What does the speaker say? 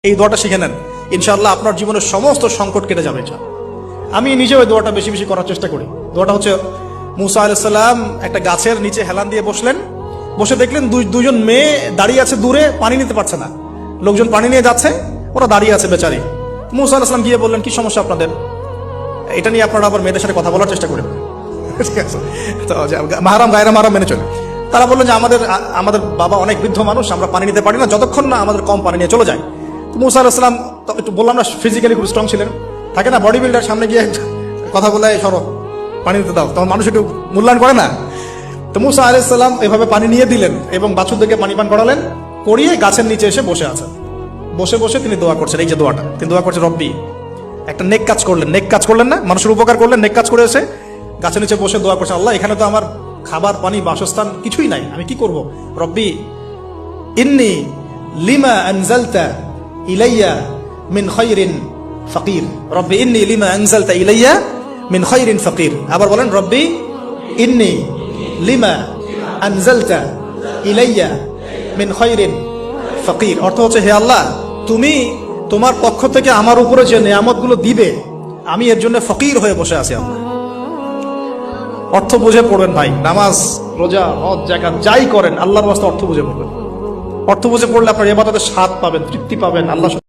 এই দোয়াটা শিখে নেন, ইনশাআল্লাহ আপনার জীবনের সমস্ত সংকট কেটে যাবে। আমি নিজেও এই দোয়াটা বেশি বেশি করার চেষ্টা করি। দোয়াটা হচ্ছে, মুসা আলাইহিস সালাম একটা গাছের নিচে হেলান দিয়ে বসলেন, বসে দেখলেন দুজন মেয়ে দাঁড়িয়ে আছে দূরে, পানি নিতে পারছে না, লোকজন পানি নিয়ে যাচ্ছে, ওরা দাঁড়িয়ে আছে বেচারি। মুসা আলাইহিস সালাম গিয়ে বললেন, কি সমস্যা আপনাদের? এটা নিয়ে আপনারা আবার মেয়েদের সাথে কথা বলার চেষ্টা করেন, ঠিক আছে? তো মাহরাম গায়রা মাহরাম মেনে চলে। তারা বললেন যে আমাদের বাবা অনেক বৃদ্ধ মানুষ, আমরা পানি নিতে পারি না যতক্ষণ না আমাদের কম পানি নিয়ে চলে যায়। মুসা আলাইহিস সালাম একটু বললাম না, ফিজিক্যালি খুব স্ট্রং ছিলেন, থাকে না বডি বিল্ডার, সামনে গিয়ে কথা বলে সরো পানি দিতে দাও, তখন মানুষ একটু মূল্যায়ন করে না। তো মুসা আলাইহিস সালাম এভাবে পানি নিয়ে দিলেন এবং বাছুরদেরকে পানি পান করালেন, করিয়ে গাছের নিচে এসে বসে আছেন। বসে বসে তিনি দোয়া করছেন, এই যে দোয়াটা তিনি দোয়া করছেন, রব্বি, একটা নেক কাজ করলেন, নেক কাজ করলেন না, মানুষের উপকার করলেন, নেক কাজ করে এসে গাছের নিচে বসে দোয়া করছেন, আল্লাহ এখানে তো আমার খাবার পানি বাসস্থান কিছুই নাই, আমি কি করব? রব্বি ইন্নী লিমা আনজালতা ইলাইয়া মিন খায়রিন ফাকির, রব্বি ইন্নী লিমা আনজালতা ইলাইয়া মিন খায়রিন ফাকির। আবার বলেন, রব্বি ইন্নী লিমা আনজালতা ইলাইয়া মিন খায়রিন ফাকির। অর্থ হচ্ছে, হে আল্লাহ, তুমি তোমার পক্ষ থেকে আমার উপরে যে নিয়ামতগুলো দিবে, আমি এর জন্য ফকির হয়ে বসে আছি। আল্লাহ অর্থ বুঝে পড়বেন ভাই, নামাজ রোজা হজ যাকাত যাই করেন আল্লাহর ওয়াস্তে অর্থ বুঝে পড়বেন। অর্থ বুঝে পড়লে আপনার ইবাদতের স্বাদ পাবেন, তৃপ্তি পাবেন, আল্লাহ